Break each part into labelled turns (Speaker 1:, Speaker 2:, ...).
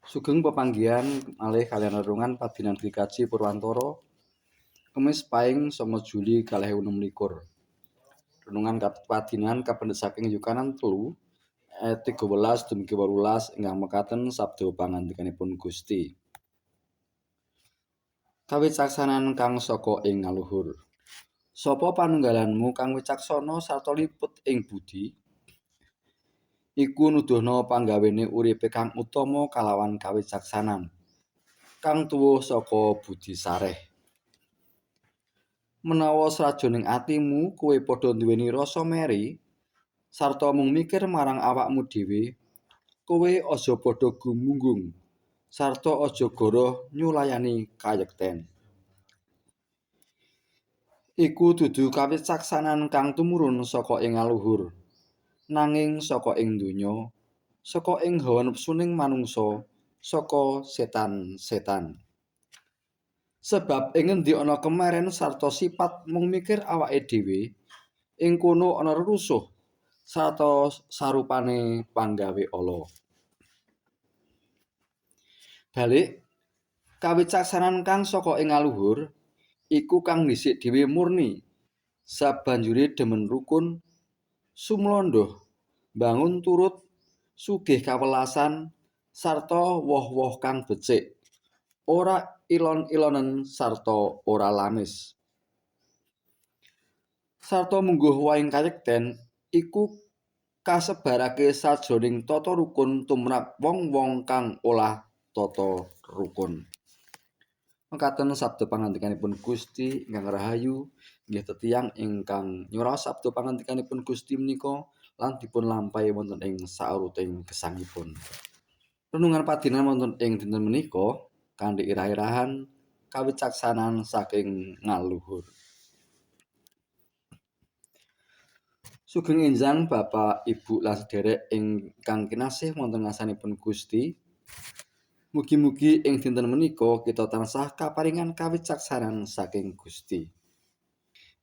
Speaker 1: Sugeng pepanggihan malih kaliyan renungan Padinan Grikaji Purwantara Kemis Paing 9 Juli 2026. Renungan Padinan kapendhet saking Yukanan 3 ayat 13 dumugi 18 ingkang mekaten sabda pangandikanipun Gusti. Kawicaksanan kang saka ing ngaluhur. Sapa panunggalanmu kang wicaksana sarta liput ing budi? Iku nuduhna panggawene uripe kang utama kalawan kawicaksanan, kang tuwuh saka budi sareh. Menawa srajoning atimu kowe padha nduweni rasa meri sarta mung mikir marang awakmu dhewe, kowe aja padha gumunggung sarta aja goroh nyulayani kayekten. Iku dudu kawicaksanan kang tumurun saka ing ngaluhur, nanging saka ing donya, saka ing hawa nepsuning manungsa, saka setan-setan. Sebab ing ngendi ana kemaren sarta sipat mung mikir awake dhewe, ing kono ana rerusuh sarta sarupane panggawe ala. Balik, kawicaksanan kang saka ing ngaluhur iku kang dhisik dhewe murni, sabanjure demen rukun, sumlondh, bangun turut, sugih kawelasan, sarta woh-woh kang becik, ora ilon-ilonen sarta ora lamis. Sarta mungguh wahing kayekten iku kasebarake sajroning tata rukun tumrap wong-wong kang olah tata rukun. Mekaten sabda pangandikanipun Gusti ingkang rahayu, inggih tetiang ingkang nyuaraos sabda pangandikanipun Gusti menika lan dipun lampahi wonten ing sauruting gesangipun. Renungan padinan wonten ing dinten menika kanthi irah-irahan kawicaksanan saking ngaluhur. Sugeng enjang Bapak, Ibu lan sedherek ingkang kinasih wonten ngarsanipun Gusti. Mugi-mugi ing dinten menika kita tansah kaparingan kawicaksanan saking Gusti.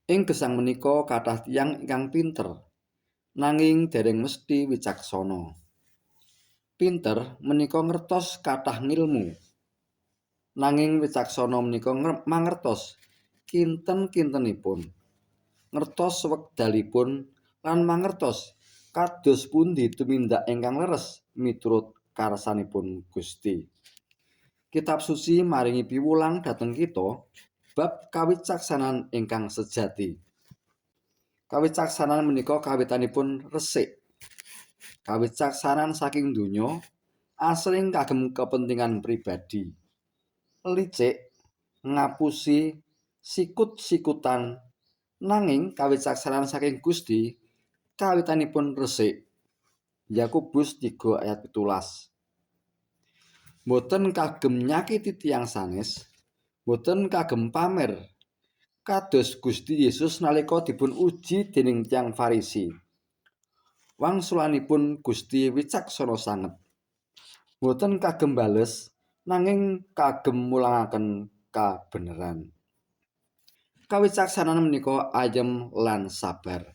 Speaker 1: Ing gesang menika kathah tiyang ingkang pinter, nanging dereng mesti wicaksana. Pinter menika ngertos kathah ngilmu, nanging wicaksana menika mangertos kinten-kintenipun, ngertos wekdalipun lan mangertos kados pundi tumindak ingkang leres miturut karsanipun Gusti. Kitab suci maringi piwulang dhateng kita bab kawicaksanan ingkang sejati. Kawicaksanan menika kawitanipun resik. Kawicaksanan saking donya asring kagem kepentingan pribadi. Licik, ngapusi, sikut-sikutan, nanging kawicaksanan saking Gusti kawitanipun resik. Yakobus 3 ayat 17. Boten kagem nyakiti tiyang sanes, boten kagem pamer, kados Gusti Yesus nalika dipun uji dening tiyang Farisi. Wangsulanipun Gusti wicaksana sanget. Boten kagem bales, nanging kagem mulangaken kabeneran. Kawicaksanan menika ayem lan sabar.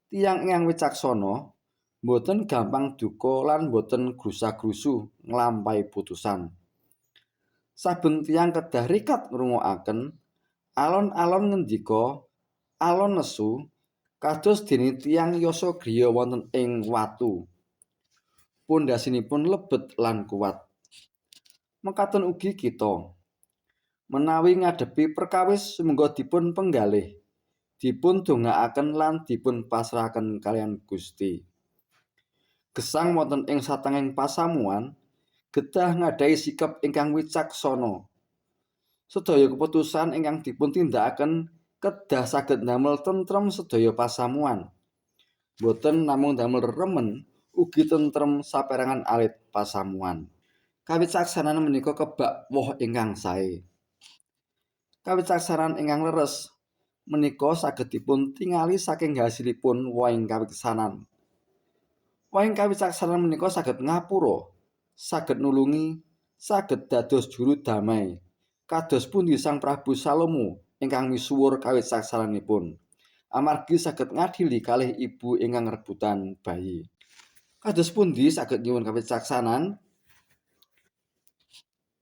Speaker 1: Tiyang ingkang wicaksana boten gampang duka lan boten grusa-grusu nglampahi putusan. Saben tiyang kedah rikat ngrungokaken alon-alon ngendika, alon nesu, kados dene tiyang yasa griya wonten ing watu. Pundhasinipun lebet lan kuat. Mekaten ugi kita. Menawi ngadepi perkawis sumangga dipun penggalih, dipun dongaaken lan dipun pasrahaken kaliyan Gusti. Gesang wonten ing satengahing pasamuan kedah nggadhahi sikap ingkang wicaksana. Sedaya keputusan ingkang dipun tindakaken kedah saged ndamel tentrem sedaya pasamuan. Boten namung damel remen, ugi tentrem saperangan alit pasamuan. Kawicaksanan menika kebak woh ingkang sae. Kawicaksanan ingkang leres menika saged dipun tingali saking hasilipun wohing kawicaksanan. Wohing kawicaksanan menika saged ngapura, saged nulungi, saged dados juru damai. Kados pundi Sang Prabu Salomo ingkang misuwur kawicaksananipun, amargi saged ngadili kalih ibu ingkang rebutan bayi. Kados pundi saged nyuwun kawicaksanan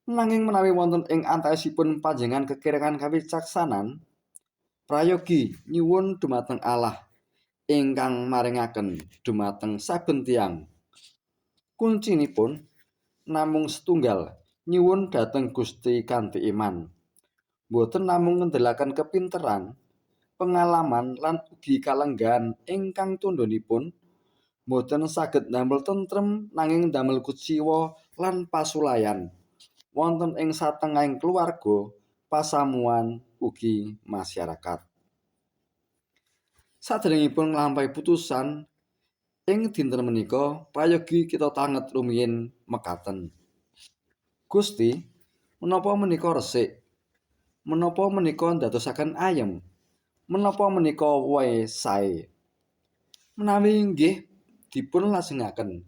Speaker 1: Nanging menawi wonten ing antawisipun panjenengan kekirangan kawicaksanan, prayogi nyuwun dumateng Allah ingkang maringaken dumateng saben tiyang. Kuncinipun namung setunggal, nyuwun dhateng Gusti kanthi iman. Boten namung ngendhelaken kepinteran, pengalaman lan ugi kalenggahan ingkang tundhonipun boten saged ndamel tentrem nanging ndamel kuciwa lan pasulayan wonten ing satengahing keluarga, pasamuan ugi masyarakat. Saderengipun nglampahi putusan ing dinten menika prayogi kita tanget rumiyin mekaten. Gusti, menapa menika resik? Menapa menika ndadosaken ayem? Menapa menika wae sae? Menawi inggih dipun lajengaken,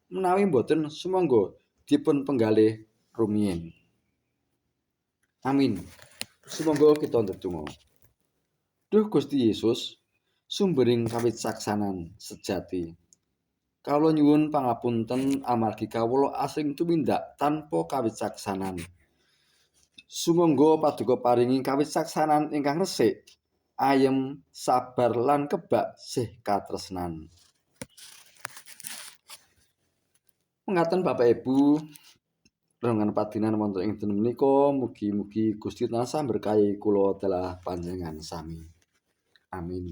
Speaker 1: menawi boten sumangga dipun penggalih rumiyin. Amin. Sumangga kita ndedonga. Duh Gusti Yesus, sumbering kawicaksanan sejati. Kawula nyuwun pangapunten amargi kawula asring tumindak tanpa kawicaksanan. Sumangga paduka paringi kawicaksanan ingkang resik, ayem, sabar lan kebak sih katresnan. Mengaten Bapak Ibu, renungan padinan wonten ing dinten menika mugi-mugi Gusti tansah berkahi kula dalah panjenengan sami. Amin.